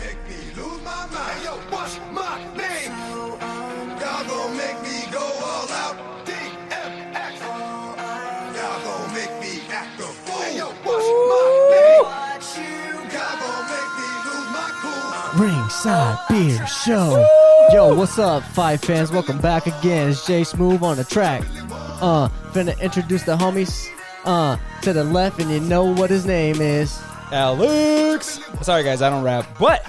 make me lose my mind. Hey, yo, what's my name? Y'all gon' make me go all out. DMX. Y'all gon' make me act a fool. Hey, yo, what's my name? Y'all gon' make me lose my cool. Ringside Beer Show. Yo, what's up, Five fans? Welcome back again. It's Jay Smooth on the track. Finna introduce the homies. To the left, and you know what his name is. Alex. Sorry, guys, I don't rap, but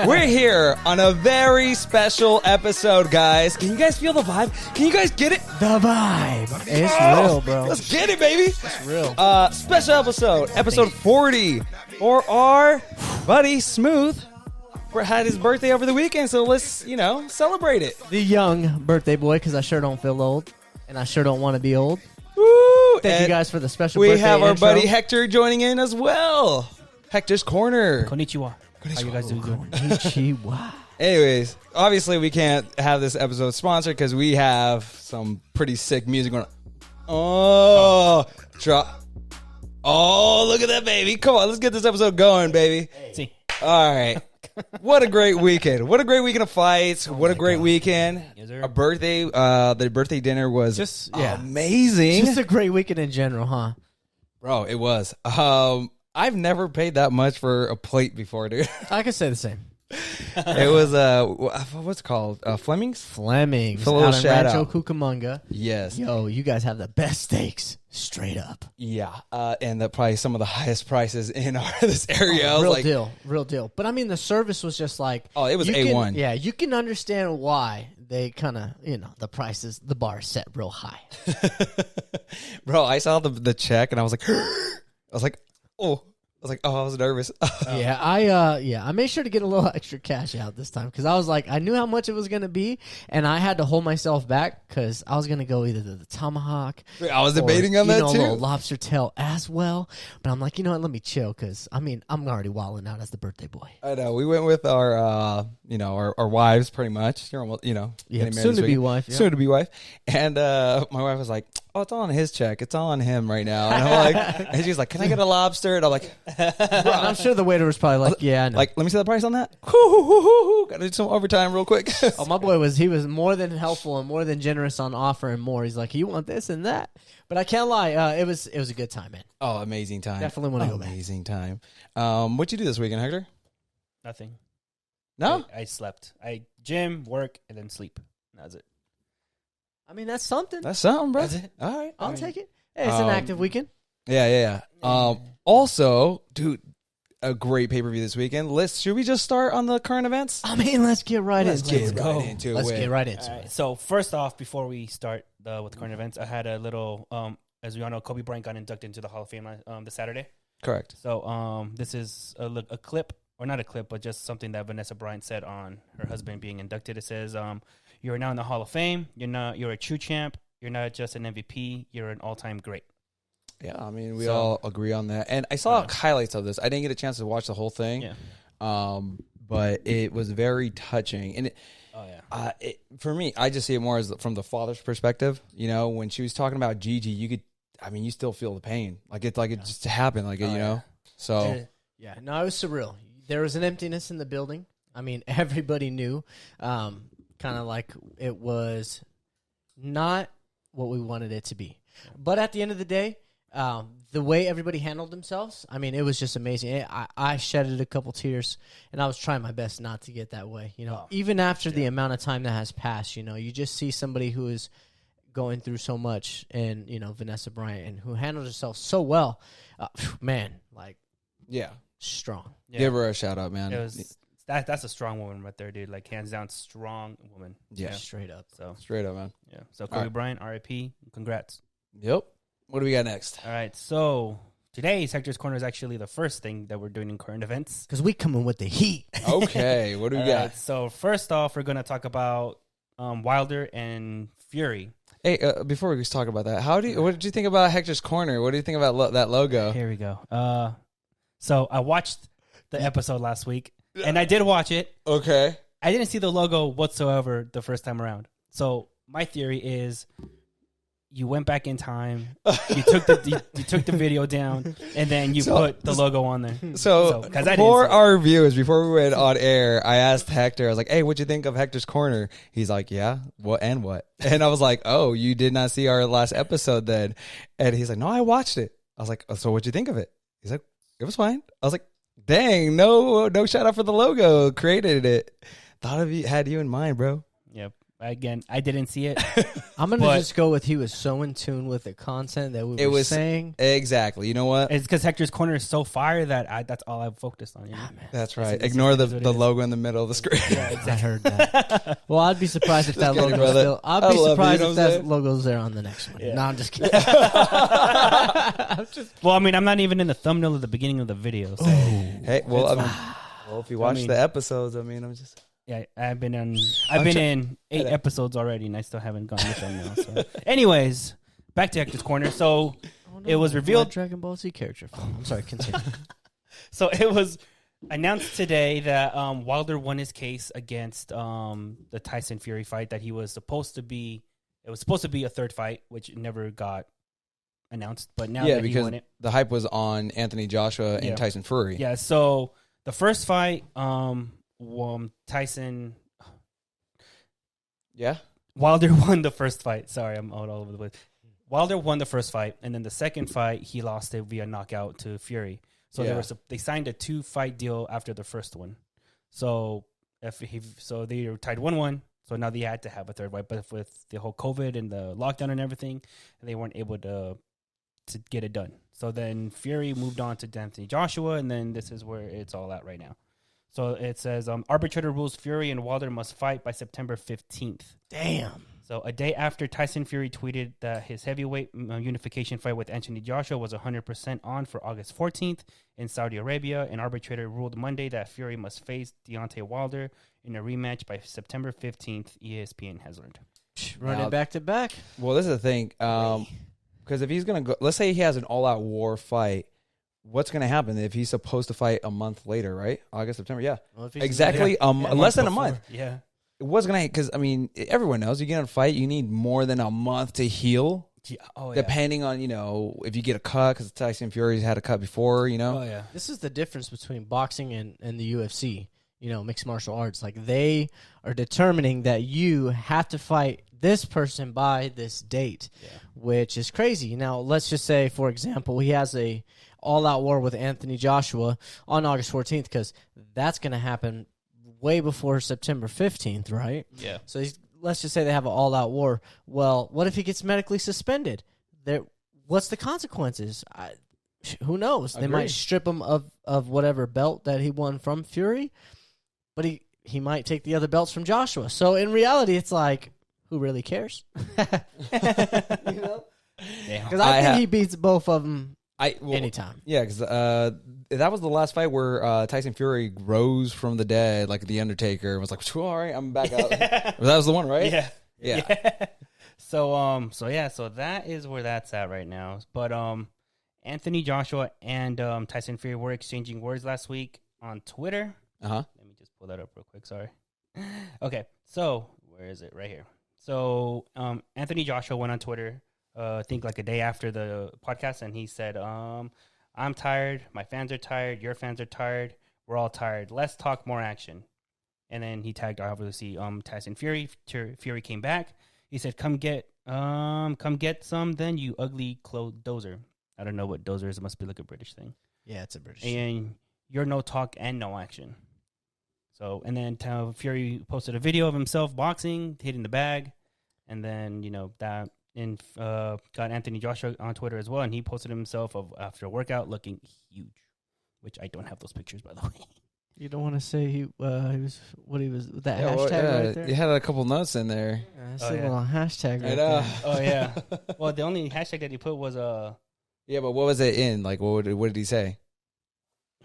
we're here on a very special episode, guys. Can you guys feel the vibe? Can you guys get it? The vibe. It's real, bro. Let's get it, baby. It's real. Special episode 40 for our buddy Smooth. Had his birthday over the weekend, so let's, celebrate it. The young birthday boy, because I sure don't feel old, and I sure don't want to be old. Woo! Thank you guys for the special we birthday have our intro. buddy Hector joining in as well. Hector's Corner. Konnichiwa. How you guys doing? Konnichiwa. Anyways, obviously we can't have this episode sponsored because we have some pretty sick music going on. Oh, look at that, baby. Come on, let's get this episode going, baby. See. All right. What a great weekend. What a great weekend of fights. What a great weekend. Yes, sir. A birthday, the birthday dinner was Just amazing. Just a great weekend in general, huh? Bro, it was. I've never paid that much for a plate before, dude. I could say the same. It was, what's it called? Fleming's? Fleming's. A little out in shout Rancho out. Cucamonga. Yes. Yo, you guys have the best steaks. Straight up. Yeah. And that probably some of the highest prices in this area. I was Real like, deal. Real deal. But I mean, the service was just like... Oh, it was you A1. Yeah, you can understand why they kind of, the prices, the bar is set real high. Bro, I saw the check and I was like, I was nervous. I made sure to get a little extra cash out this time because I was like, I knew how much it was going to be, and I had to hold myself back because I was going to go either to the tomahawk. I was debating on that a too. little lobster tail as well. But I'm like, you know what? Let me chill because, I'm already wilding out as the birthday boy. I know. We went with our, our wives pretty much. You're almost, getting married soon this to be week. wife. Yeah. Soon to be wife. And my wife was like, oh, it's all on his check. It's all on him right now. And I'm like, and she's like, can I get a lobster? And I'm like, I'm sure the waiter was probably like, yeah, I know. Like, let me see the price on that. Got to do some overtime real quick. Oh, my boy was more than helpful and more than generous on offering more. He's like, you want this and that? But I can't lie, it was a good time, man. Oh, amazing time. Definitely want to go back. Amazing time. What'd you do this weekend, Hector? Nothing. No? I slept. I gym, work, and then sleep. That's it. I mean, that's something. That's something, bro. That's it. All right. I'll take it. Hey, it's an active weekend. Yeah. Also, dude, a great pay-per-view this weekend. Should we just start on the current events? I mean, let's get right Let's into get it. right into Let's it. get right into All it. right. So first off, before we start with current events, I had a little, as we all know, Kobe Bryant got inducted into the Hall of Fame this Saturday. Correct. So this is a clip, or not a clip, but just something that Vanessa Bryant said on her husband being inducted. It says, "You are now in the Hall of Fame. You're a true champ. You're not just an MVP. You're an all-time great." Yeah, I mean, we all agree on that. And I saw highlights of this. I didn't get a chance to watch the whole thing. Yeah. But it was very touching. And for me, I just see it more as from the father's perspective. When she was talking about Gigi, you still feel the pain. It just happened, So, Yeah, no, it was surreal. There was an emptiness in the building. I mean, everybody knew, kind of like it was not what we wanted it to be. But at the end of the day, the way everybody handled themselves, I mean, it was just amazing. I shedded a couple tears, and I was trying my best not to get that way. Even after the amount of time that has passed, you just see somebody who is going through so much, and Vanessa Bryant, and who handled herself so well. Man, yeah. strong. Yeah. Give her a shout out, man. It was that's a strong woman right there, dude. Hands down, strong woman. Yeah. Straight up. So Straight up, man. yeah. So Kobe Bryant, R.I.P. Congrats. Yep. What do we got next? All right. So today's Hector's Corner is actually the first thing that we're doing in current events. Because we coming with the heat. Okay. What do we All got? right, so first off, we're gonna talk about Wilder and Fury. Hey, before we talk about that, what did you think about Hector's Corner? What do you think about that logo? Here we go. So I watched the episode last week, and I did watch it. Okay. I didn't see the logo whatsoever the first time around. So my theory is you went back in time, you took the video down, and then you put the logo on there. So for our viewers, before we went on air, I asked Hector, I was like, hey, what'd you think of Hector's Corner? He's like, yeah, what? And I was like, oh, you did not see our last episode then? And he's like, no, I watched it. I was like, oh, so what'd you think of it? He's like, it was fine. I was like, dang, no shout out for the logo. Created it. Thought of you, had you in mind, bro. Yep. Again, I didn't see it. I'm going to just go with he was so in tune with the content that we were saying. Exactly. You know what? It's because Hector's Corner is so fire that that's all I focused on. You know? That's right. Ignore the logo in the middle of the screen. Yeah, exactly. I heard that. Well, I'd be surprised if that logo's still. I'd be surprised if that logo's there on the next one. Yeah. No, I'm just kidding. Well, I mean, I'm not even in the thumbnail at the beginning of the video. So. Hey, well, if you watch the episodes, I'm just. Yeah, I've been in 8 episodes already, and I still haven't gone with them now. So, anyways, back to Hector's Corner. So it was revealed. Dragon Ball Z character. I'm sorry, continue. So it was announced today that Wilder won his case against the Tyson Fury fight. That he was supposed to be. It was supposed to be a third fight, which never got announced. But now that he won it, the hype was on Anthony Joshua and Tyson Fury. Yeah. So the first fight. Tyson. Yeah. Wilder won the first fight. Sorry, I'm all over the place. Wilder won the first fight, and then the second fight he lost it via knockout to Fury. So they signed a 2-fight deal after the first one. So they were tied 1-1. So now they had to have a third fight, but with the whole COVID and the lockdown and everything, they weren't able to get it done. So then Fury moved on to Anthony Joshua, and then this is where it's all at right now. So it says, arbitrator rules Fury and Wilder must fight by September 15th. Damn. So a day after Tyson Fury tweeted that his heavyweight unification fight with Anthony Joshua was 100% on for August 14th in Saudi Arabia, an arbitrator ruled Monday that Fury must face Deontay Wilder in a rematch by September 15th, ESPN has learned. Running back to back. Well, this is the thing. Because if he's going to go, let's say he has an all-out war fight, what's going to happen if he's supposed to fight a month later, right? August, September, yeah. Well, exactly. Less than a month. Yeah. What's going to, because, I mean, everyone knows you get in a fight, you need more than a month to heal. Yeah. Oh, yeah. Depending on, if you get a cut, because Tyson Fury's had a cut before, Oh, yeah. This is the difference between boxing and the UFC, mixed martial arts. Like, they are determining that you have to fight this person by this date, which is crazy. Now, let's just say, for example, he has a all-out war with Anthony Joshua on August 14th, because that's going to happen way before September 15th, right? Yeah. So let's just say they have an all-out war. Well, what if he gets medically suspended? What's the consequences? Who knows? They might strip him of whatever belt that he won from Fury, but he might take the other belts from Joshua. So in reality, it's like, who really cares? Because I think he beats both of them anytime. Yeah, because that was the last fight where Tyson Fury rose from the dead, like the Undertaker, and was like, all right, I'm back out. That was the one, right? Yeah. So that is where that's at right now. But Anthony Joshua and Tyson Fury were exchanging words last week on Twitter. Uh-huh. Let me just pull that up real quick. Sorry. Okay, so where is it? Right here. So Anthony Joshua went on Twitter, I think like a day after the podcast, and he said, I'm tired. My fans are tired. Your fans are tired. We're all tired. Let's talk more action. And then he tagged, obviously, Tyson Fury. Fury came back. He said, come get some then, you ugly clothed dozer. I don't know what dozer is. It must be like a British thing. Yeah, it's a British thing. And you're no talk and no action. So, and then Fury posted a video of himself boxing, hitting the bag. And then, that got Anthony Joshua on Twitter as well. And he posted himself after a workout looking huge, which I don't have those pictures, by the way. You don't want to say he was that hashtag right there? You had a couple notes in there. I see a little hashtag right there. Oh, yeah. Well, the only hashtag that he put was Yeah, but what was it in? Like, what did he say?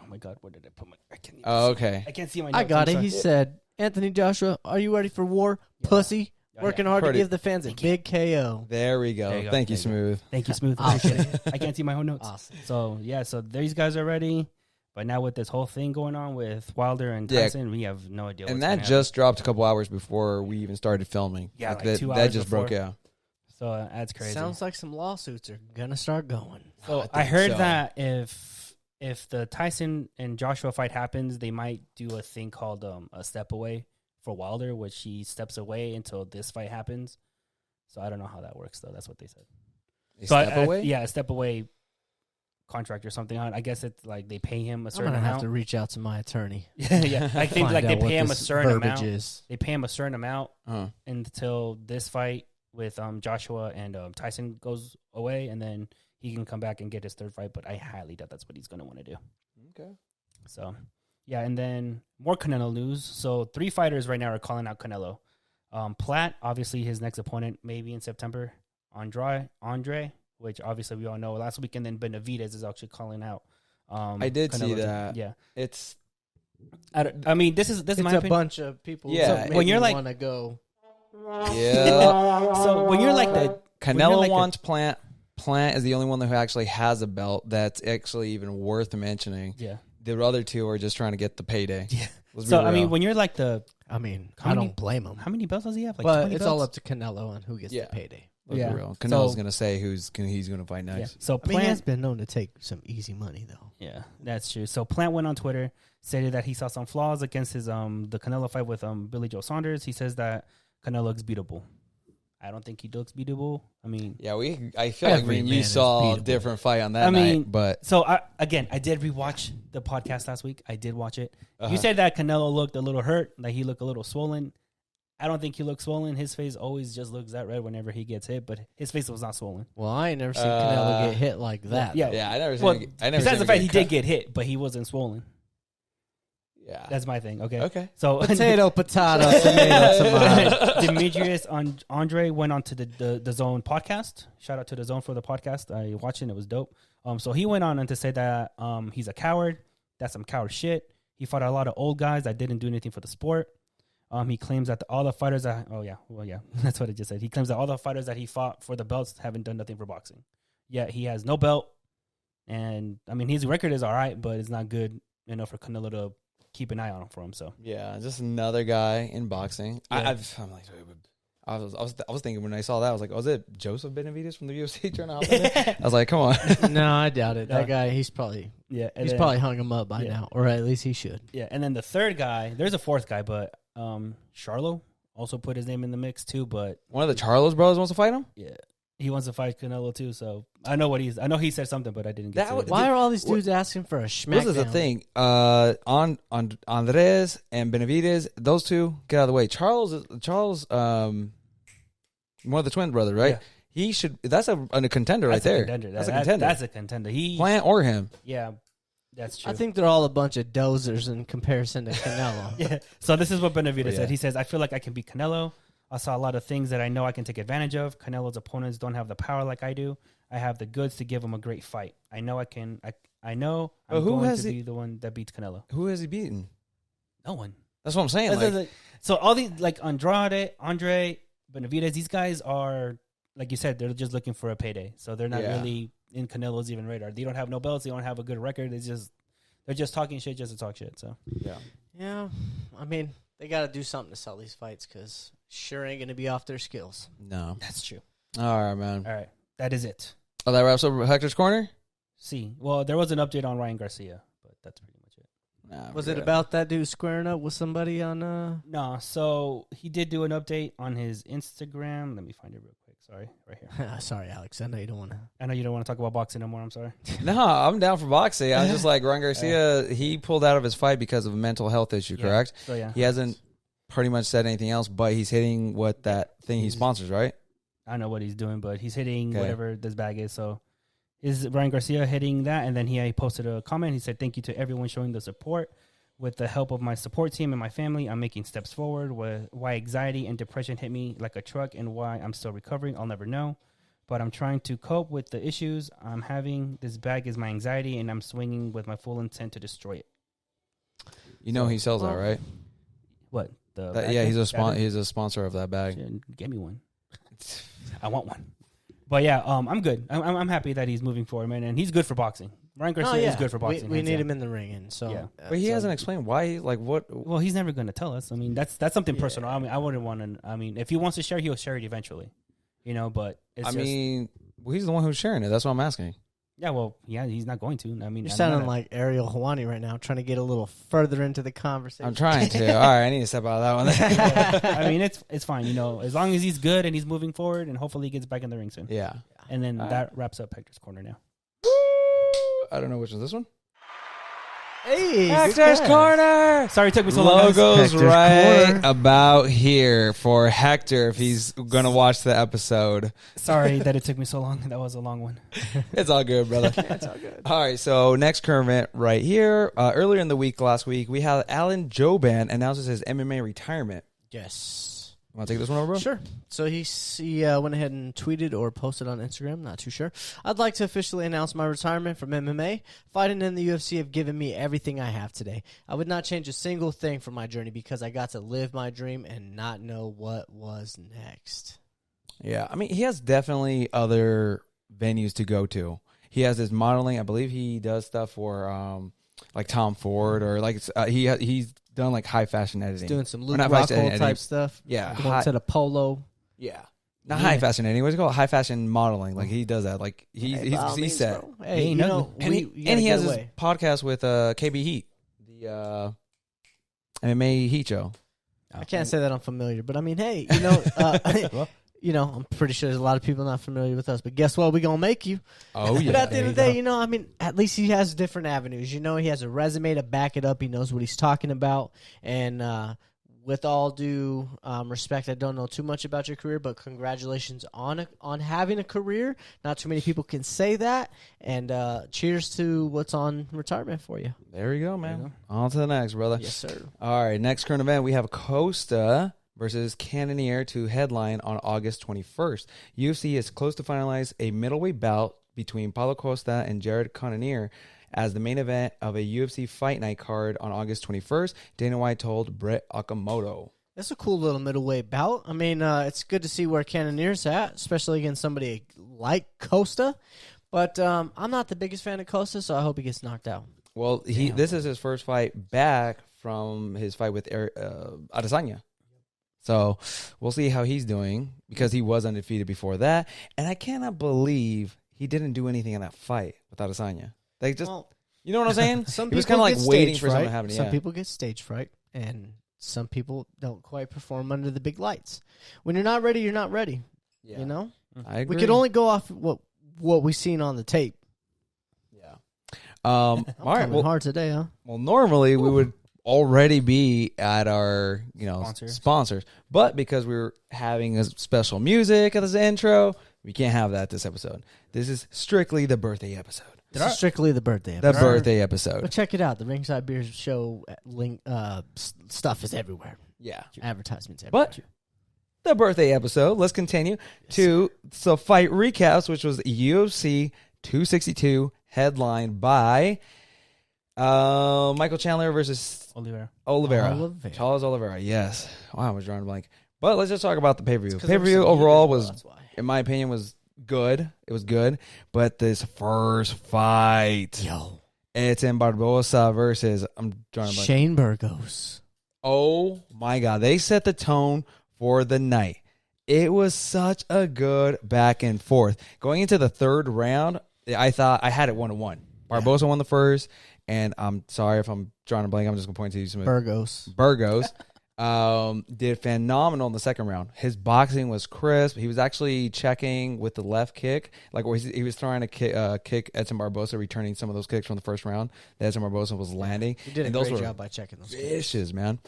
Oh my God, where did I put my? I can't. Okay. I can't see my notes. I got it. He said, "Anthony Joshua, are you ready for war, pussy? Working hard to give the fans a big KO." There we go. Thank you, Smooth. Thank you, Smooth. Appreciate it. I can't see my own notes. Awesome. So these guys are ready. But now with this whole thing going on with Wilder and Tyson, we have no idea. And that just dropped a couple hours before we even started filming. Yeah, like 2 hours that just before. broke out. So that's crazy. Sounds like some lawsuits are gonna start going. So I heard that if the Tyson and Joshua fight happens, they might do a thing called a step away for Wilder, which he steps away until this fight happens. So I don't know how that works, though. That's what they said. Step away? Yeah, a step away contract or something. I guess it's like they pay him a certain I'm gonna amount. have to reach out to my attorney. Yeah, I think like they pay him a certain amount. Is. They pay him a certain amount until this fight with Joshua and Tyson goes away, and then he can come back and get his third fight. But I highly doubt that's what he's going to want to do. Okay. So, yeah, and then more Canelo news. So 3 fighters right now are calling out Canelo. Platt, obviously his next opponent, maybe in September. Andre, which obviously we all know last week, and then Benavidez is actually calling out. I did Canelo see that. Yeah, It's. I mean, this is It's my a opinion. bunch of people. Yeah. So When you're like- want to go, Yeah. So when you're like the Canelo wants Plant. Plant is the only one who actually has a belt that's actually even worth mentioning. yeah. The other 2 are just trying to get the payday. Yeah. Let's be So I real. mean, when you're like the I mean, How I many- don't blame him. how many belts does he have? Like But 20 it's belts? all up to Canelo on who gets Yeah. the payday. Let's yeah. be real. Canelo's So- going to say he's going to fight next. Yeah. So I mean, he has Plant, been known to take some easy money though. yeah, that's true. So Plant went on Twitter, stated that he saw some flaws against his the Canelo fight with Billy Joe Saunders. He says that Canelo looks beatable. I don't think he looks beatable. I mean, Yeah, I feel like Every you man is saw a beatable. different fight on that I mean, night, but so I did rewatch the podcast last week. I did watch it. You said that Canelo looked a little hurt, like he looked a little swollen. I don't think he looked swollen. His face always just looks that red whenever he gets hit, but his face was not swollen. Well, I ain't never seen Canelo get hit like that. Yeah. yeah, I never seen Well, I never besides seen the him fact he cut. did get hit, but he wasn't swollen. Yeah. That's my thing. Okay. Okay. So Potato, tomato. Demetrius Andre went on to the Zone podcast. Shout out to the Zone for the podcast. I watched it. It was dope. So he went on and to say that he's a coward. That's some coward shit. He fought a lot of old guys that didn't do anything for the sport. He claims that all the fighters that that's what it just said. He claims that all the fighters that he fought for the belts haven't done nothing for boxing. Yet he has no belt, and I mean his record is all right, but it's not good enough for Canelo to keep an eye on him for him. So Yeah, just another guy in boxing. Yeah. I'm like, I was thinking when I saw that, I was like, oh, is it Joseph Benavidez from the UFC trying to hop in there? I was like, come on. No, I doubt it. No. That guy, he's probably probably hung him up by now, or at least he should. Yeah, and then the third guy, there's a fourth guy, but Charlo also put his name in the mix too. But One of the Charlos brothers wants to fight him? yeah, he wants to fight Canelo too. So I know he said something, but I didn't get That to would- it. Why are all these dudes asking for a smackdown? This is the thing. Andres and Benavidez, those two, get out of the way. Charles, one of the twin brothers, right? Yeah. He should. That's a contender right That's a there. contender. That's a contender. That's a contender. Plant or him. Yeah, that's true. I think they're all a bunch of dozers in comparison to Canelo. Yeah. So this is what Benavidez Yeah. said. He says, "I feel like I can beat Canelo. I saw a lot of things that I know I can take advantage of. Canelo's opponents don't have the power like I do. I have the goods to give him a great fight. I know I can. I know I'm But who going has to he- be the one that beats Canelo. Who has he beaten? No one. That's what I'm saying. Like, So all these like Andre, Benavidez, these guys are like you said, they're just looking for a payday. So they're not Yeah. really in Canelo's even radar. They don't have no belts. They don't have a good record. They're just talking shit just to talk shit. So yeah. Yeah, I mean, they got to do something to sell these fights because sure ain't going to be off their skills. No. that's true. All right, man. All right, that is it. Oh, that wraps up Hector's Corner? Well, there was an update on Ryan Garcia, but that's pretty much it. Nah, Was we're it good. about that dude squaring up with somebody on? No, so he did do an update on his Instagram. Let me find it real quick. Sorry, right here. Sorry, Alex. I know you don't want to. I know you don't want to talk about boxing no more. I'm sorry. No, I'm down for boxing. I was just like, Ryan Garcia, he pulled out of his fight because of a mental health issue, Yeah. correct? So yeah, He hasn't pretty much said anything else, but he's hitting what that thing he sponsors, right? I don't know what he's doing, but he's hitting Okay. whatever this bag is. So is Ryan Garcia hitting that? And then he posted a comment. He said, "Thank you to everyone showing the support. With the help of my support team and my family, I'm making steps forward. Why anxiety and depression hit me like a truck and why I'm still recovering, I'll never know. But I'm trying to cope with the issues I'm having. This bag is my anxiety, and I'm swinging with my full intent to destroy it." You know he sells that, right? What? Yeah, he's a sponsor of that bag. Get me one. I want one. But yeah, I'm good. I'm happy that he's moving forward, man, and he's good for boxing. Ryan Garcia is good for boxing. We hands need down. him in the ring, and so. Yeah. But he hasn't explained why, like, what. Well, he's never going to tell us. I mean, that's something personal. I mean, I wouldn't want to. I mean, if he wants to share, he'll share it eventually. But it's he's the one who's sharing it. That's what I'm asking. yeah, he's not going to. I mean, You're sounding like Ariel Hawani right now, trying to get a little further into the conversation. I'm trying to. All right, I need to step out of that one. I mean, it's fine, as long as he's good and he's moving forward, and hopefully he gets back in the ring soon. Yeah. And then that wraps up Hector's Corner now. I don't know which one's this one. Hey, Hector's Corner. Sorry it took me so long. Logo's Hector's right Corner. about here for Hector if he's going to watch the episode. Sorry that it took me so long. That was a long one. It's all good, brother. It's all good. All right, so next current event right here. Earlier in the week, last week, we had Alan Joban announces his MMA retirement. Yes. Want to take this one over, bro? Sure. So he went ahead and tweeted or posted on Instagram, not too sure. I'd like to officially announce my retirement from MMA. Fighting in the UFC have given me everything I have today. I would not change a single thing from my journey because I got to live my dream and not know what was next. Yeah, I mean, he has definitely other venues to go to. He has his modeling. I believe he does stuff for like Tom Ford or like he's done like high fashion editing. He's doing some Or Luke not high fashion Rockhold editing. type stuff. Yeah, Going to the polo. Yeah. Not high fashion editing. What's it called? High fashion modeling. Like he does that. Like he's set. Bro. Hey, Ain't And he has his podcast with KB Heat, the MMA Heat show. I can't say that I'm familiar, but I mean, hey, I'm pretty sure there's a lot of people not familiar with us, but guess what? We're going to make you. Oh, yeah. But at the end of the day, I mean, at least he has different avenues. He has a resume to back it up. He knows what he's talking about. And with all due respect, I don't know too much about your career, but congratulations on having a career. Not too many people can say that. And cheers to what's on retirement for you. There you go, man. On to the next, brother. Yes, sir. All right, next current event, we have Costa versus Cannonier to headline on August 21st. UFC is close to finalize a middleweight bout between Paulo Costa and Jared Cannonier as the main event of a UFC Fight Night card on August 21st, Dana White told Brett Okamoto. That's a cool little middleweight bout. I mean, it's good to see where Cannonier's at, especially against somebody like Costa. But I'm not the biggest fan of Costa, so I hope he gets knocked out. Well, this is his first fight back from his fight with Adesanya. So we'll see how he's doing because he was undefeated before that. And I cannot believe he didn't do anything in that fight with Adesanya. Like you know what I'm saying? Some he was people kind of like get waiting stage for something to fright. happen. Some Yeah. people get stage fright, and some people don't quite perform under the big lights. When you're not ready, you're not ready. Yeah. You know? I agree. We could only go off what we've seen on the tape. Yeah. All right. Well, hard today, huh? Well, normally we would already be at our, sponsors. But because we were having a special music as the intro, we can't have that this episode. This is strictly the birthday episode. This is strictly the birthday The episode. birthday But episode. check it out. The Ringside Beer Show link stuff is everywhere. Yeah. Advertisements everywhere. But the birthday episode, let's continue to the fight recaps, which was UFC 262 headlined by Michael Chandler versus Oliveira. Charles Oliveira, yes. Wow, I was drawing a blank. But let's just talk about the pay-per-view. Pay-per-view overall was, in my opinion, was good. It was good. But this first fight, it's in Barbosa versus, I'm drawing a blank. Shane Burgos. Oh, my God. They set the tone for the night. It was such a good back and forth. Going into the third round, I thought I had it 1-1. Barbosa won the first. And I'm sorry if I'm drawing a blank. I'm just going to point to you some Burgos did phenomenal in the second round. His boxing was crisp. He was actually checking with the left kick. Like he was trying to kick Edson Barbosa, returning some of those kicks from the first round that Edson Barbosa was landing. He did a those great were job by checking those vicious, man.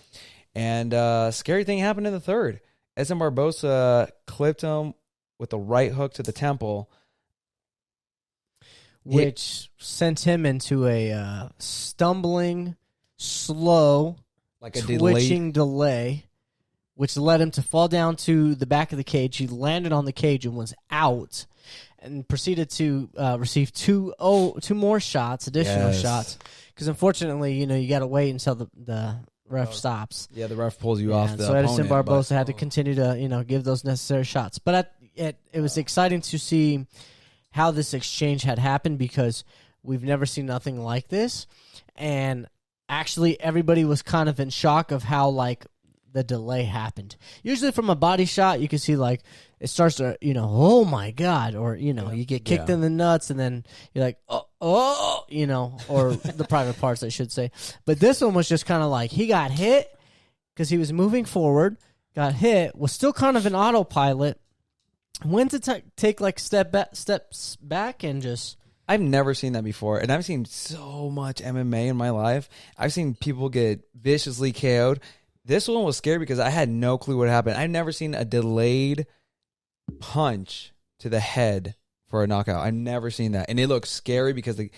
And scary thing happened in the third. Edson Barbosa clipped him with the right hook to the temple, which sent him into a stumbling, slow, like a twitching delay, which led him to fall down to the back of the cage. He landed on the cage and was out, and proceeded to receive two more shots, additional shots, because unfortunately, you got to wait until the ref stops. Yeah, the ref pulls you off. So Edson Barbosa had to continue to give those necessary shots. But it was exciting to see how this exchange had happened because we've never seen nothing like this, and actually everybody was kind of in shock of how the delay happened. Usually from a body shot, you can see like it starts to, oh my God, or, you get kicked in the nuts and then you're like, oh, or the private parts, I should say. But this one was just kind of like he got hit because he was moving forward, got hit, was still kind of an autopilot, went to take like steps back and just... I've never seen that before, and I've seen so much MMA in my life. I've seen people get viciously KO'd. This one was scary because I had no clue what happened. I've never seen a delayed punch to the head for a knockout. I've never seen that, and it looked scary because the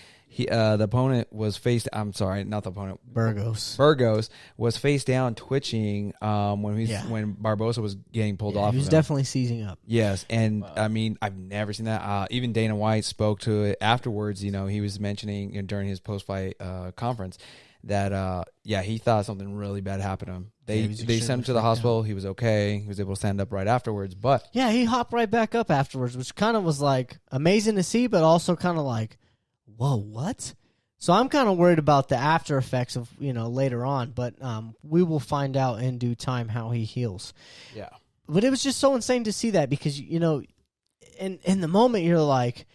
opponent was I'm sorry, not the opponent. Burgos was face down, twitching when Barbosa was getting pulled off. He was definitely seizing up. Yes, and I mean, I've never seen that. Even Dana White spoke to it afterwards. He was mentioning during his post-fight conference that he thought something really bad happened to him. They sent him to the hospital. He was okay. He was able to stand up right afterwards. But yeah, he hopped right back up afterwards, which kind of was like amazing to see, but also kind of like, whoa, what? So I'm kind of worried about the after effects of, later on, but we will find out in due time how he heals. Yeah. But it was just so insane to see that because, in the moment you're like,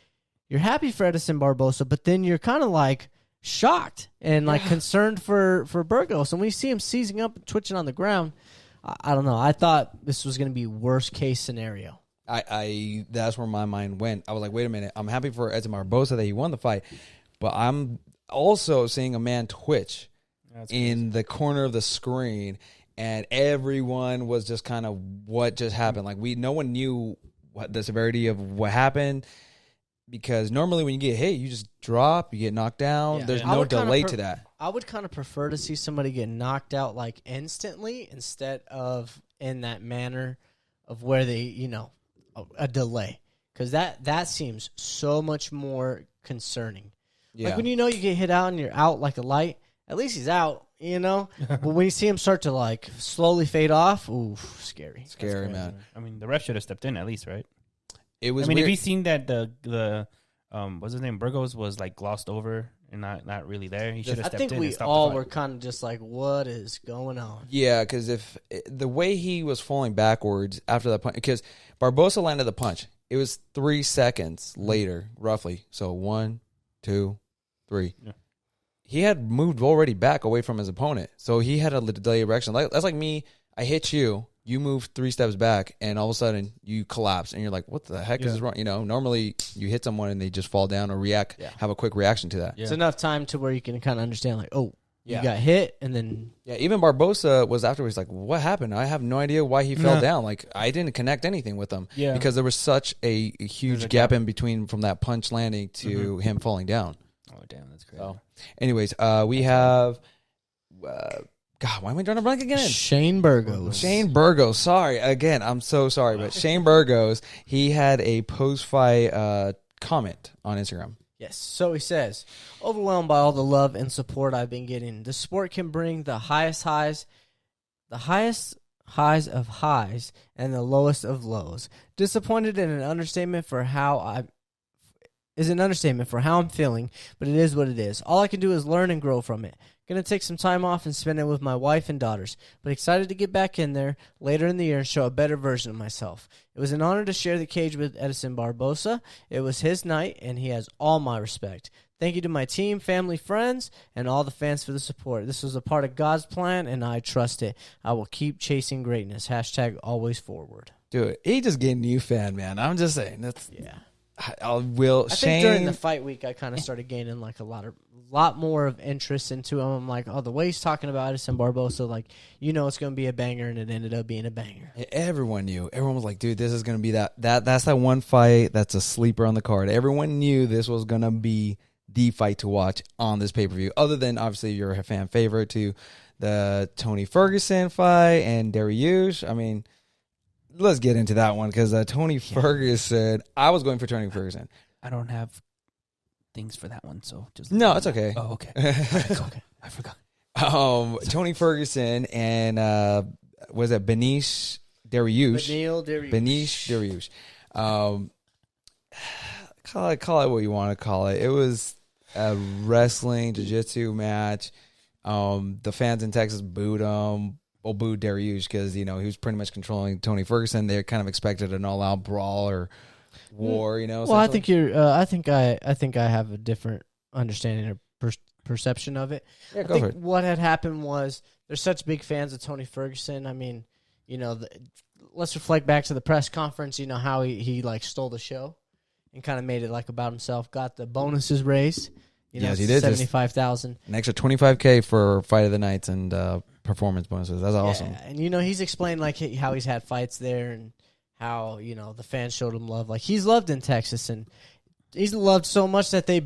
you're happy for Edson Barbosa, but then you're kind of like shocked and like concerned for Burgos. And when you see him seizing up and twitching on the ground, I don't know. I thought this was going to be worst case scenario. That's where my mind went. I was like, wait a minute. I'm happy for Edson Barbosa that he won the fight, but I'm also seeing a man twitch in the corner of the screen, and everyone was just kind of what just happened. Like no one knew what the severity of what happened because normally when you get hit, you just drop, you get knocked down. Yeah. There's no delay to that. I would kind of prefer to see somebody get knocked out like instantly instead of in that manner of where they, a delay, because that seems so much more concerning. Yeah. Like when you get hit out and you're out like a light, at least he's out, But when you see him start to like slowly fade off, ooh, scary. Scary, man. I mean, the ref should have stepped in at least, right? It was. If you seen that the what's his name, Burgos was like glossed over and not really there, he should have stepped in. I think we all were kind of just like, what is going on? Yeah, because if the way he was falling backwards after that punch, because Barbosa landed the punch, it was 3 seconds later, roughly. So 1, 2, 3. Yeah. He had moved already back away from his opponent, so he had a delayed reaction. That's like me. I hit you. You move 3 steps back, and all of a sudden you collapse, and you're like, "What the heck is wrong?" Normally you hit someone and they just fall down or react, have a quick reaction to that. Yeah. It's enough time to where you can kind of understand, like, oh, you got hit, and then even Barbosa was afterwards like, "What happened? I have no idea why he fell down. Like, I didn't connect anything with him because there was such a huge gap in between from that punch landing to him falling down." Oh, damn, that's crazy. So, anyways, we have. God, why am I drawing a blank again? Shane Burgos. Sorry. Again, I'm so sorry. But Shane Burgos, he had a post-fight comment on Instagram. Yes. So he says, overwhelmed by all the love and support I've been getting. The sport can bring the highest highs of highs and the lowest of lows. Disappointed in an understatement for how I'm feeling, but it is what it is. All I can do is learn and grow from it. Going to take some time off and spend it with my wife and daughters, but excited to get back in there later in the year and show a better version of myself. It was an honor to share the cage with Edson Barbosa. It was his night, and he has all my respect. Thank you to my team, family, friends, and all the fans for the support. This was a part of God's plan, and I trust it. I will keep chasing greatness. # always forward. Dude, he just getting a new fan, man. I'm just saying. That's I think during the fight week, I kind of started gaining like a lot more of interest into him. I'm like, the way he's talking about Edson Barbosa, like, it's going to be a banger, and it ended up being a banger. Everyone knew. Everyone was like, dude, this is going to be that's that one fight that's a sleeper on the card. Everyone knew this was going to be the fight to watch on this pay-per-view, other than, obviously, you're a fan favorite to the Tony Ferguson fight and Dariush. I mean, let's get into that one because Tony Ferguson. I was going for Tony Ferguson. I don't have things for that one, so just it's okay. Oh, okay. Okay, I forgot. Tony Ferguson and was it Benish Dariush? Benish Dariush. Call it what you want to call it. It was a wrestling jiu-jitsu match. The fans in Texas booed him. people booed Dariush because he was pretty much controlling Tony Ferguson. They kind of expected an all-out brawl or war. Well, I think you're. I think I have a different understanding or perception of it. Yeah, I go think for it. what had happened was they're such big fans of Tony Ferguson. I mean, let's reflect back to the press conference. How he like stole the show and kind of made it like about himself. Got the bonuses raised. Yes, he did. 75,000. An extra $25K for Fight of the Nights and performance bonuses. That's awesome. Yeah, and he's explained like how he's had fights there and how the fans showed him love. Like he's loved in Texas and he's loved so much that they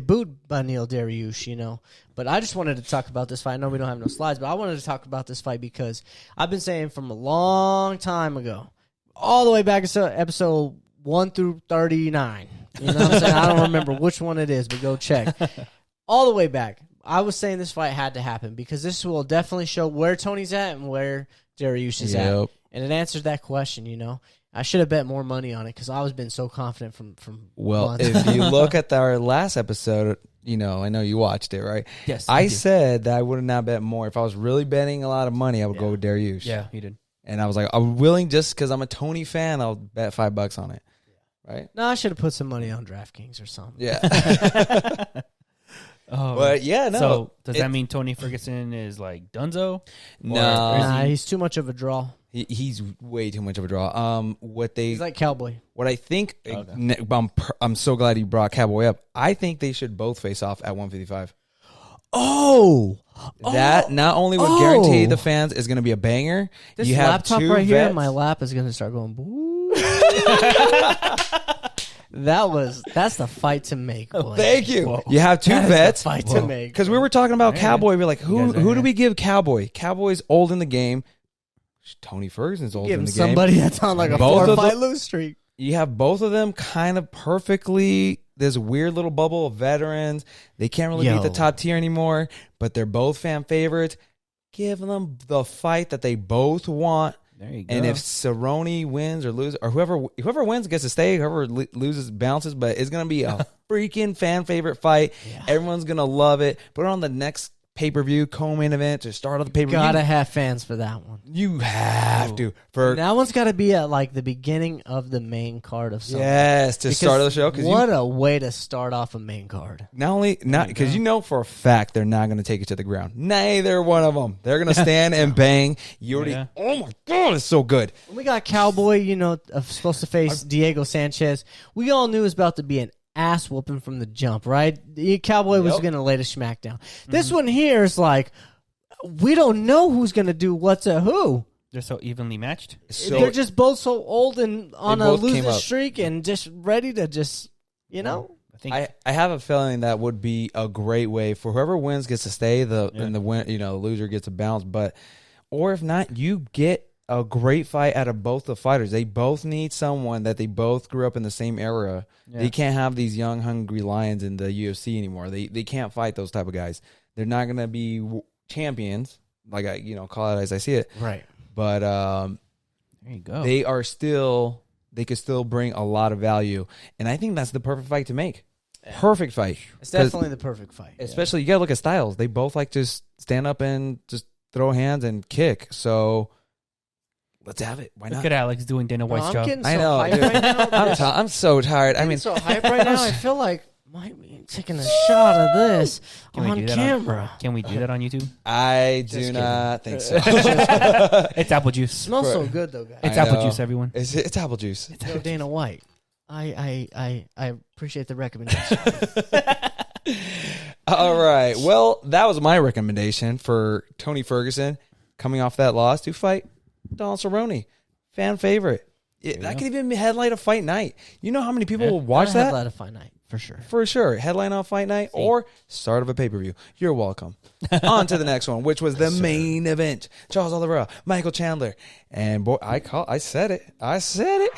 booed Beneil Dariush. But I just wanted to talk about this fight. I know we don't have no slides, but I wanted to talk about this fight because I've been saying from a long time ago, all the way back to episode 1 through 39. You know what I'm saying? I don't remember which one it is, but go check. All the way back, I was saying this fight had to happen because this will definitely show where Tony's at and where Dariush is at. And it answers that question, I should have bet more money on it because I was been so confident from Well, months. if you look at our last episode, I know you watched it, right? Yes, I did. said that I would have not bet more. If I was really betting a lot of money, I would go with Dariush. Yeah, he did. And I was like, I'm willing just because I'm a Tony fan, I'll bet $5 on it. Right? No, I should have put some money on DraftKings or something. Yeah. Oh, But yeah, no. So does that mean Tony Ferguson is like Dunzo? No. Nah, he's too much of a draw. He's way too much of a draw. He's like Cowboy. What I think, Okay. I'm so glad you brought Cowboy up. I think they should both face off at 155. Oh! That not only would guarantee the fans is going to be a banger. This you have laptop two right here in vets. my lap is going to start going, boo. That's the fight to make, boy. Thank you. Whoa. You have two That is the vets. fight to make. Because we were talking about Cowboy. We're like, You who guys are do here. we give Cowboy? Cowboy's old in the game. Tony Ferguson's old Give in him the somebody game. that's on like a Both of 4-fight them- lose streak. You have both of them kind of perfectly. There's a weird little bubble of veterans. They can't really beat the top tier anymore, but they're both fan favorites. Give them the fight that they both want. There you go. And if Cerrone wins or loses, or whoever wins gets to stay, whoever loses bounces, but it's going to be a freaking fan favorite fight. Yeah. Everyone's going to love it. Put it on the next pay-per-view, co-main event, to start of the pay-per-view. Gotta have fans for that one. You have to. And that one's got to be at like the beginning of the main card of something. Yes, to start of the show. What a way to start off a main card. Not because for a fact they're not going to take it to the ground. Neither one of them. They're going to stand and bang. You already. Yeah. Oh my god, it's so good. We got Cowboy, supposed to face Diego Sanchez. We all knew it was about to be an ass whooping from the jump, right? Cowboy was going to lay the smack down. This one here is like, we don't know who's going to do what to who. They're so evenly matched. They're just both so old and on a both came losing up. streak and just ready to just, I think I have a feeling that would be a great way for whoever wins gets to stay. And the win, the loser gets a bounce. Or if not, you get a great fight out of both the fighters. They both need someone that they both grew up in the same era. Yeah. They can't have these young, hungry lions in the UFC anymore. They can't fight those type of guys. They're not going to be champions, like I call it as I see it. right. But there you go. they could still bring a lot of value, and I think that's the perfect fight to make. Perfect fight. It's definitely the perfect fight. Especially you gotta look at styles. They both like to just stand up and just throw hands and kick. So let's have it. Why Look not? at Alex doing Dana Bro, White's I'm job. getting I so know, hyped dude. right now. I'm so tired. I I'm mean, so hyped right now. I feel like might be taking a shot of this Can we on do that camera. Can we do that on YouTube? I do kidding. not think so. It's apple juice. Smells so good though, guys. It's I apple know. juice, everyone. It's apple juice. Yo, Dana White. I appreciate the recommendation. All right. Well, that was my recommendation for Tony Ferguson coming off that loss to fight Donald Cerrone. Fan favorite. That could even headline a fight night. You know how many people will watch that? Let a fight night for sure. For sure. Headline on fight night or start of a pay-per-view. You're welcome. On to the next one, which was the main event. Charles Oliveira, Michael Chandler. And boy, I said it. I said it.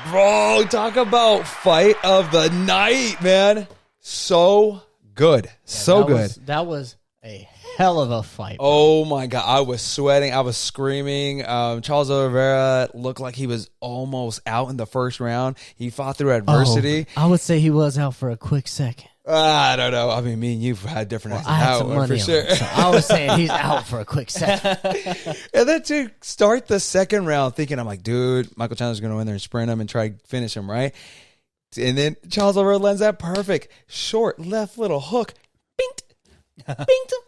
Bro, talk about fight of the night, man. So good. So good. That was a hell of a fight. Oh my God. I was sweating. I was screaming. Charles Oliveira looked like he was almost out in the first round. He fought through adversity. I would say he was out for a quick second. I don't know. I mean, me and you've had different I had some outward money for on sure. it, so I was saying he's out for a quick second. And then to start the second round, thinking, I'm like, dude, Michael Chandler's going to win there and sprint him and try to finish him, right? And then Charles Oliveira lands that perfect short left little hook. Binked. Binked him.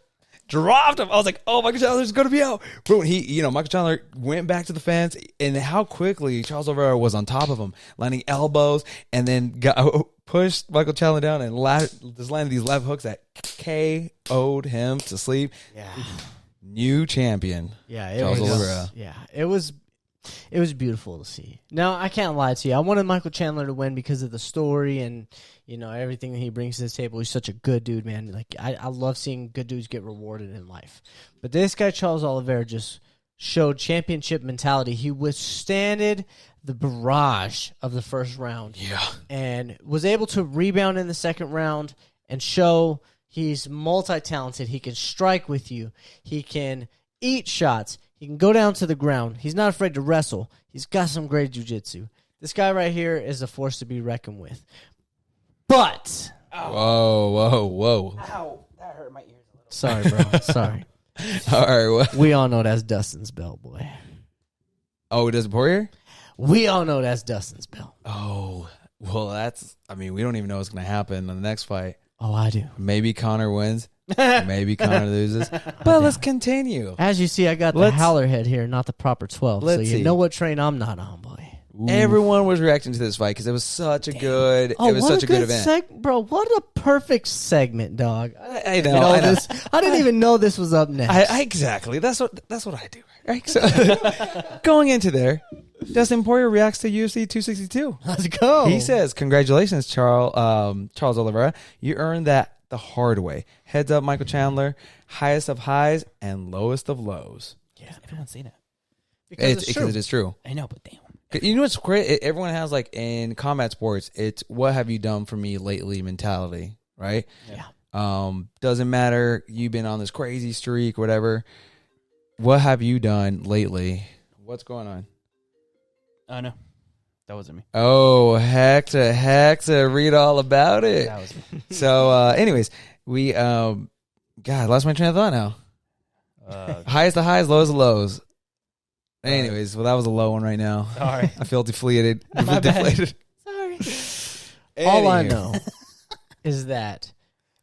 Dropped him. I was like, oh, Michael Chandler's going to be out. Boom. Michael Chandler went back to the fence, and how quickly Charles Oliveira was on top of him, landing elbows, and then pushed Michael Chandler down and just landed these left hooks that KO'd him to sleep. Yeah. New champion. Yeah, Charles Oliveira. Yeah, it was beautiful to see. Now, I can't lie to you. I wanted Michael Chandler to win because of the story and everything that he brings to the table. He's such a good dude, man. Like I love seeing good dudes get rewarded in life. But this guy, Charles Oliveira, just showed championship mentality. He withstanded the barrage of the first round. Yeah. And was able to rebound in the second round and show he's multi-talented. He can strike with you. He can eat shots. He can go down to the ground. He's not afraid to wrestle. He's got some great jiu-jitsu. This guy right here is a force to be reckoned with. But Whoa. Ow, that hurt my ears a little. sorry, bro. Sorry. All right. What? We all know that's Dustin's belt, boy. Oh, it doesn't Poirier? We all know that's Dustin's belt. Oh, well, we don't even know what's going to happen in the next fight. Oh, I do. Maybe Conor wins. Maybe Conor loses. But let's continue. As you see, I got the Let's- howler head here, not the proper 12. So Let's you see. know what train I'm not on, boy. Everyone was reacting to this fight because it was such a good. It was such a good event. Bro, what a perfect segment, dog. I know. This. I didn't even know this was up next. Exactly. That's what I do. Right. So going into there, Dustin Poirier reacts to UFC 262. Let's go. He says, "Congratulations, Charles Oliveira. You earned that the hard way. Heads up, Michael Chandler. Highest of highs and lowest of lows. Yeah, Everyone say that. because Because it is true. I know, but damn. You know what's great? Everyone has, like, in combat sports, it's what have you done for me lately mentality, right? Yeah. Doesn't matter. You've been on this crazy streak, whatever. What have you done lately? What's going on? Oh, no. That wasn't me. Oh, Hector, read all about it. That was me. So, anyways, we, God, I lost my train of thought now. Highest of highs, lowest of lows. Anyways, well, that was a low one right now. Sorry. I feel deflated. My bad. Deflated. Sorry. All I know is that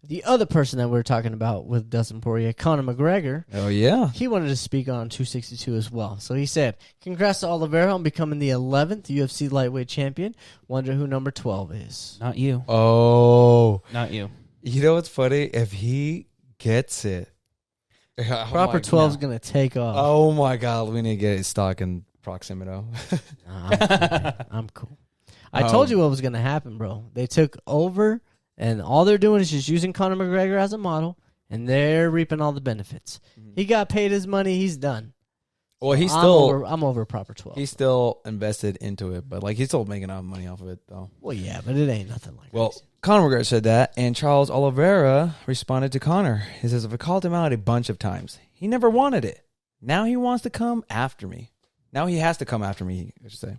the other person that we're talking about with Dustin Poirier, Conor McGregor, Oh, yeah. he wanted to speak on 262 as well. So he said, congrats to Oliveira on becoming the 11th UFC lightweight champion. Wonder who number 12 is. Not you. Oh. Not you. You know what's funny? If he gets it. Proper 12 is going to take off. Oh, my God. We need to get his stock in Proximito. Nah, I'm cool, man. I'm cool. I told you what was going to happen, bro. They took over, and all they're doing is just using Conor McGregor as a model, and they're reaping all the benefits. He got paid his money. He's done. Well, he's I'm over proper 12. He's still invested into it, but like he's still making enough money off of it, though. Well, yeah, but it ain't nothing like Well, that. Conor McGregor said that, and Charles Oliveira responded to Conor. He says, "I've called him out a bunch of times. He never wanted it. Now he wants to come after me. Now he has to come after me, I should say."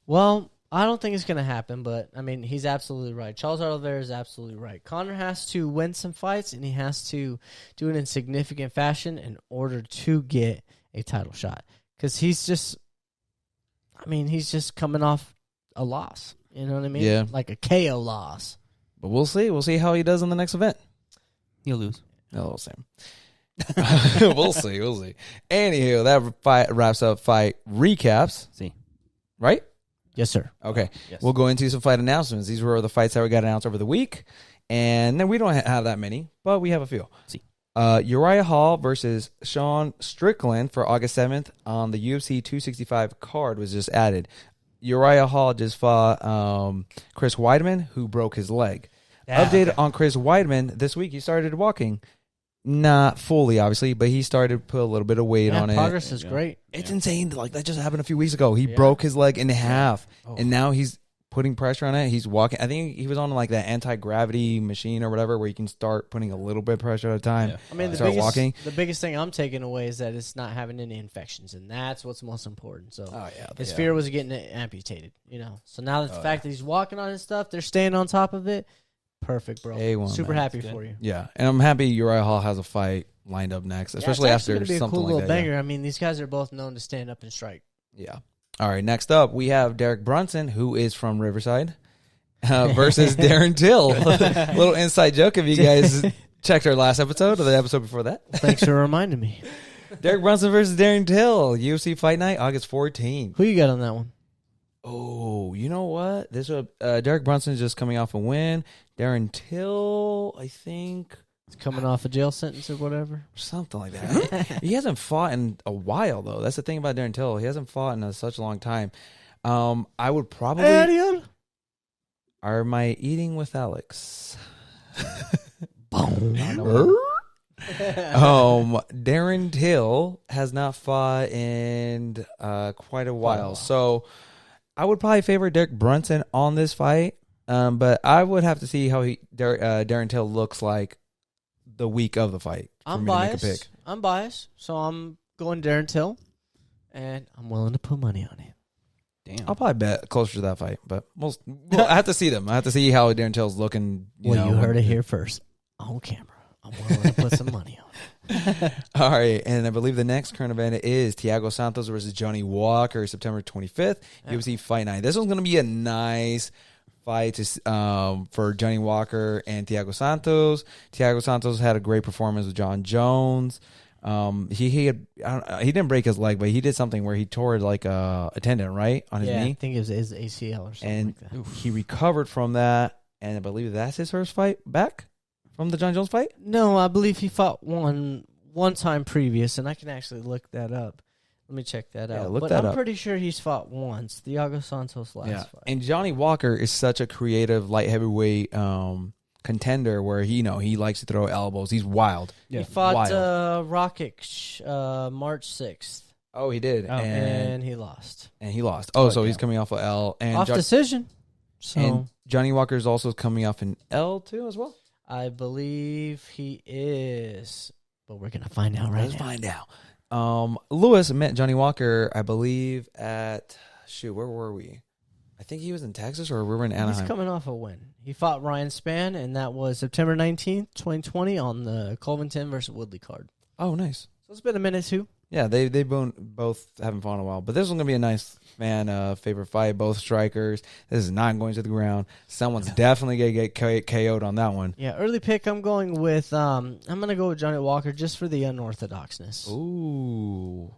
Well, I don't think it's going to happen, but, I mean, he's absolutely right. Charles Oliveira is absolutely right. Conor has to win some fights, and he has to do it in significant fashion in order to get a title shot. Because he's just coming off a loss. You know what I mean? Yeah. Like a KO loss. But we'll see. We'll see how he does in the next event. You'll lose. Oh, Sam. We'll see. We'll see. Anywho, that fight wraps up fight recaps. See. Right? Yes, sir. Okay. Yes. We'll go into some fight announcements. These were the fights that we got announced over the week. And then we don't have that many, but we have a few. See. Uriah Hall versus Sean Strickland for August 7th on the UFC 265 card was just added. Uriah Hall just fought Chris Weidman, who broke his leg. Update on Chris Weidman this week. He started walking. Not fully, obviously, but he started to put a little bit of weight on it. Progress is great. It's insane. Like, that just happened a few weeks ago. He broke his leg in half, and now he's putting pressure on it. He's walking. I think he was on like that anti-gravity machine or whatever, where you can start putting a little bit of pressure at a time. Yeah. I mean, walking. The biggest thing I'm taking away is that it's not having any infections, and that's what's most important. So his fear was getting it amputated, you know. So now the fact that he's walking on his stuff, they're staying on top of it. Perfect, bro. A1, Super man. happy That's for good. you. Yeah, and I'm happy Uriah Hall has a fight lined up next, especially it's actually after gonna be a something cool like little that. banger. I mean, these guys are both known to stand up and strike. Yeah. All right, next up, we have Derek Brunson, who is from Riverside, versus Darren Till. Little inside joke if you guys checked our last episode or the episode before that. Thanks for reminding me. Derek Brunson versus Darren Till, UFC Fight Night, August 14th. Who you got on that one? Oh, you know what? This Derek Brunson is just coming off a win. Darren Till, I think, He's coming off a jail sentence or whatever. something like that. He hasn't fought in a while, though. That's the thing about Darren Till. He hasn't fought in such a long time. I would probably. Ariel. Are my eating with Alex? Darren Till has not fought in quite a while, so I would probably favor Derek Brunson on this fight. But I would have to see how Darren Till looks like the week of the fight. I'm biased. I'm biased, so I'm going Darren Till, and I'm willing to put money on it. Damn. I'll probably bet closer to that fight, but I have to see them. I have to see how Darren Till's looking. You heard it here first on camera. I'm willing to put some money on it. All right, and I believe the next current event is Thiago Santos versus Johnny Walker, September 25th, UFC Fight Night. This one's going to be a nice fight for Johnny Walker and Thiago Santos. Thiago Santos had a great performance with John Jones. He didn't break his leg, but he did something where he tore like a tendon, right, on his knee. I think it was his ACL or something And like that. he recovered from that, and I believe that's his first fight back from the John Jones fight. No, I believe he fought one time previous, and I can actually look that up. Let me check that out. Look but that I'm up. pretty sure he's fought once. Thiago Santos last fight. And Johnny Walker is such a creative light heavyweight contender where he likes to throw elbows. He's wild. He fought Rakic March 6th. Oh, he did. And he lost. And he lost. Oh, so he's coming off an L. And Off decision. So and Johnny Walker is also coming off an L too as well? I believe he is. But we're going to find out Let's find out. Lewis met Johnny Walker, I believe, at where were we? I think he was in Texas or we were in Anaheim. He's coming off a win. He fought Ryan Spann, and that was September 19th, 2020 on the Covington versus Woodley card. Oh, nice. So it's been a minute, too. Yeah, they both haven't fought in a while. But this one's going to be a nice favorite fight. Both strikers. This is not going to the ground. Someone's definitely going to get KO'd on that one. Yeah, early pick, I'm going with I'm going to go with Johnny Walker just for the unorthodoxness. Ooh.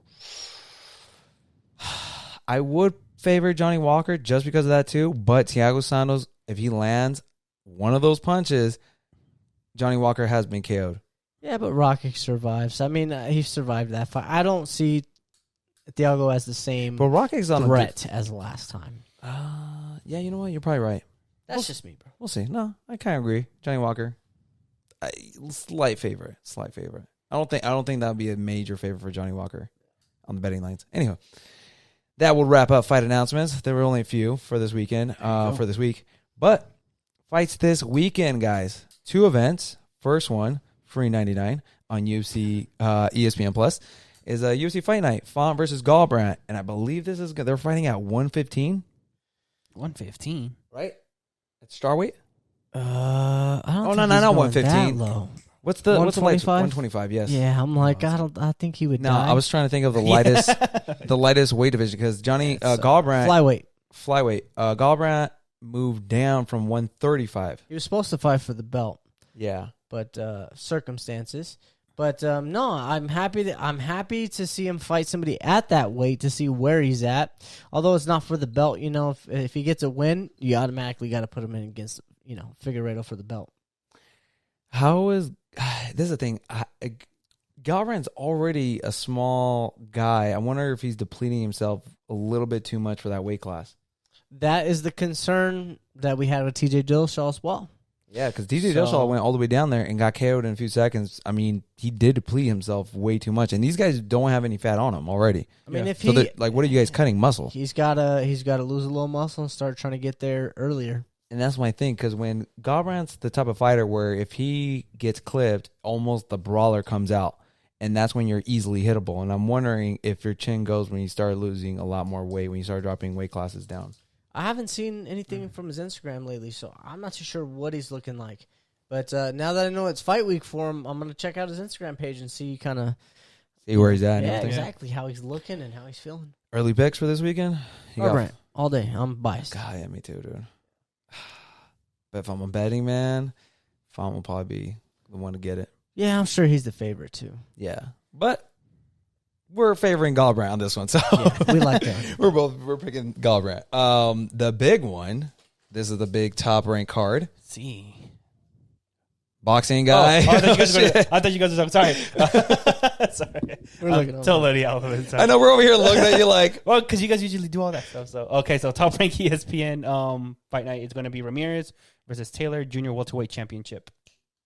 I would favor Johnny Walker just because of that too, but Thiago Santos, if he lands one of those punches, Johnny Walker has been KO'd. Yeah, but Rakic survives. I mean, he survived that fight. I don't see Thiago as the same But Rocky's on threat as last time. Yeah, you know what? You're probably right. That's just me, bro. We'll see. No, I kind of agree. Johnny Walker, slight favorite. I don't think that would be a major favorite for Johnny Walker on the betting lines. Anyhow, that will wrap up fight announcements. There were only a few for this weekend, for this week. But fights this weekend, guys. 2 events. First one, free 99 on UFC ESPN Plus, is a UFC Fight Night. Font versus Gallbrandt. And I believe they're fighting at 115. 115. Right? At Starweight? I don't think no, he's not going 115. that low. What's the lightest? 125? 125, yes. Yeah, I'm like, I think he would No, die. I was trying to think of the lightest the lightest weight division because Johnny Gallbrandt flyweight. Gallbrandt moved down from 135. He was supposed to fight for the belt, Yeah. but circumstances. But no, I'm happy to see him fight somebody at that weight to see where he's at. Although it's not for the belt, if he gets a win, you automatically got to put him in against Figueiredo for the belt. This is the thing. Gallbrandt's already a small guy. I wonder if he's depleting himself a little bit too much for that weight class. That is the concern that we had with TJ Dillashaw as well. Yeah, because TJ Dillashaw went all the way down there and got KO'd in a few seconds. I mean, he did deplete himself way too much, and these guys don't have any fat on them already. I mean, if so he what are you guys cutting muscle? He's gotta lose a little muscle and start trying to get there earlier. And that's my thing, because when Gallbrandt's the type of fighter where if he gets clipped, almost the brawler comes out, and that's when you're easily hittable. And I'm wondering if your chin goes when you start losing a lot more weight, when you start dropping weight classes down. I haven't seen anything from his Instagram lately, so I'm not too sure what he's looking like. But now that I know it's fight week for him, I'm going to check out his Instagram page and see kind of... See where he's at. Yeah, exactly. How he's looking and how he's feeling. Early picks for this weekend? Garbrandt, all day. I'm biased. God, yeah, me too, dude. But if I'm a betting man, Font will probably be the one to get it. Yeah, I'm sure he's the favorite, too. Yeah. But we're favoring Garbrandt on this one, so Yeah, we like that. we're picking Garbrandt. The big one, this is the big top ranked card. See. Boxing guy. I thought you guys were sorry. Sorry. We're looking over. Totally out of it. I know we're over here looking at you like, Well, because you guys usually do all that stuff. So okay, so top rank ESPN fight night is going to be Ramirez versus Taylor Junior welterweight championship,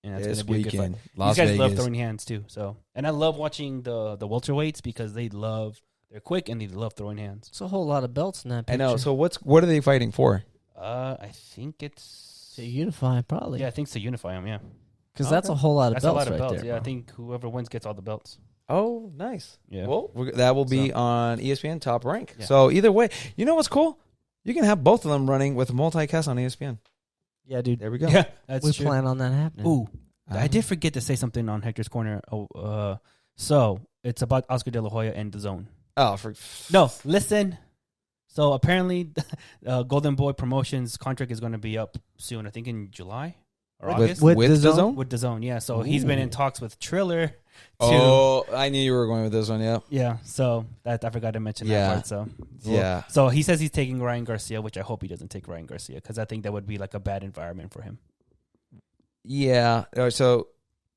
and that's going this to be a good weekend. fight. Las These guys love Vegas. throwing hands too. So, and I love watching the welterweights because they're quick and they love throwing hands. It's a whole lot of belts in that I picture. know. So what are they fighting for? I think it's To unify, probably. yeah, I think it's to unify them. Yeah, Because that's a whole lot of that's belts a lot of right belts. there. Yeah, I bro. think whoever wins gets all the belts. Oh, nice. Yeah. Well, that will be on ESPN Top Rank. Yeah. So either way, you know what's cool? You can have both of them running with multicast on ESPN. Yeah, dude. There we go. Yeah, that's We true. plan on that happening. Ooh, I did forget to say something on Hector's Corner. So it's about Oscar De La Hoya and DAZN. Oh, No, listen. So apparently, Golden Boy Promotions contract is going to be up soon. I think in July or August with with DAZN? with DAZN. Yeah, so he's been in talks with Triller. Oh, I knew you were going with this one. Yeah. Yeah, so that I forgot to mention Yeah. that part. So Yeah. So he says he's taking Ryan Garcia, which I hope he doesn't take Ryan Garcia because I think that would be like a bad environment for him. Yeah. All right, so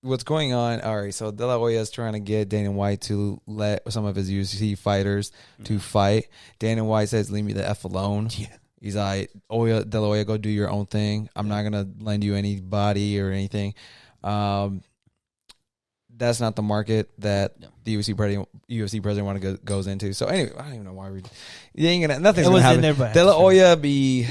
what's going on? All right. So De La Hoya is trying to get Dana White to let some of his UFC fighters to fight. Dana White says, "Leave me the F alone." Yeah. He's like, De La Hoya, go do your own thing. I'm not gonna lend you any body or anything. That's not the market that the UFC president want to goes into. So anyway, I don't even know why nothing's It gonna was happen. in there, but De La Hoya be.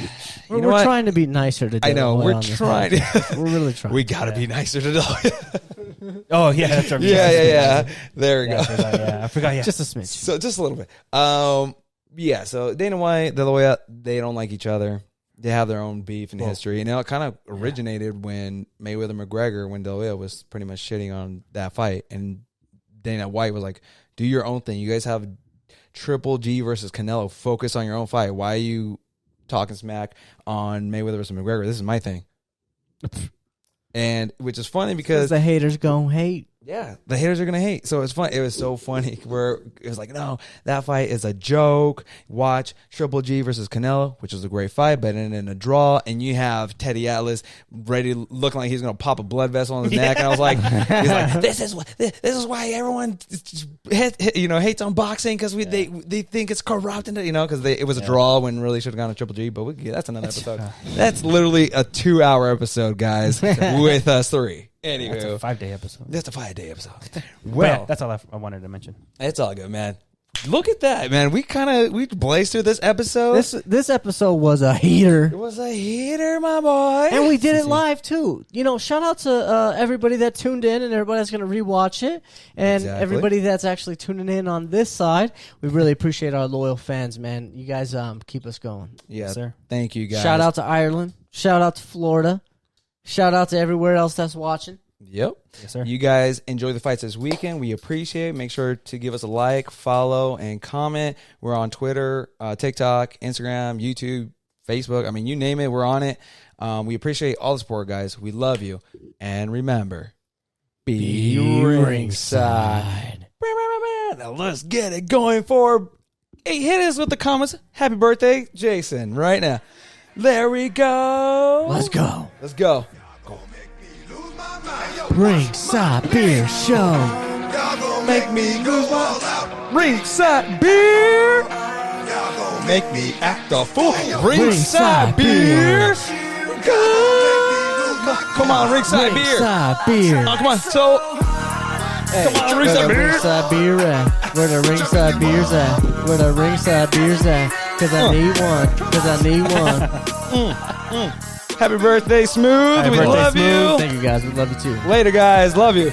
We're trying to be nicer to I know, De La Hoya we're on this trying. podcast. We're really trying. We gotta be nicer to De La Hoya. Oh yeah, that's right. Yeah. There we go. I forgot. Yeah, Just a smidge. So just a little bit. Yeah. So Dana White, De La Hoya, they don't like each other. They have their own beef in history. And it kind of originated when Mayweather-McGregor, when De La Hoya was pretty much shitting on that fight. And Dana White was like, do your own thing. You guys have Triple G versus Canelo. Focus on your own fight. Why are you talking smack on Mayweather versus McGregor? This is my thing. And which is funny because the haters gonna hate. yeah, the haters are gonna hate. So it's fun. It was so funny where it was like, no, that fight is a joke. Watch Triple G versus Canelo, which was a great fight, but in a draw, and you have Teddy Atlas ready, looking like he's gonna pop a blood vessel on his neck, and I was like, he's like, this is why everyone hates on boxing because they think it's corrupt and because it was a draw when really should have gone to Triple G. But that's another episode. That's literally a 2-hour episode, guys, with us three. Anywho, that's a 5-day episode. that's a 5-day episode. Well, Well, that's all I wanted to mention. it's all good, man. Look at that, man. We blazed through this episode. This episode was a heater. It was a heater, my boy. And we did it live too. Shout out to everybody that tuned in and everybody that's going to rewatch it, and everybody that's actually tuning in on this side. We really appreciate our loyal fans, man. You guys keep us going. Yeah, sir. Thank you, guys. Shout out to Ireland. Shout out to Florida. Shout out to everywhere else that's watching. Yep. Yes, sir. You guys enjoy the fights this weekend. We appreciate it. Make sure to give us a like, follow, and comment. We're on Twitter, TikTok, Instagram, YouTube, Facebook. I mean, you name it, we're on it. We appreciate all the support, guys. We love you. And remember, be ringside. Now let's get it going for. Hey, hit us with the comments. Happy birthday, Jason, right now. There we go. Let's go. Let's go. Ringside Beer Show. Y'all gon' make me go all out. Ringside Beer. Y'all gon' Make me act a fool. Ringside Beer. Come on, Ringside Beer. Ringside Beer. Oh, come on. So, come on, Ringside Beer. Ringside Beer at? Where the Ringside Beer's at? Where the Ringside Beer's at? Cause I need one. Cause I need one. Happy birthday, Smooth. We love you. Thank you guys. We love you too. Later, guys. Love you.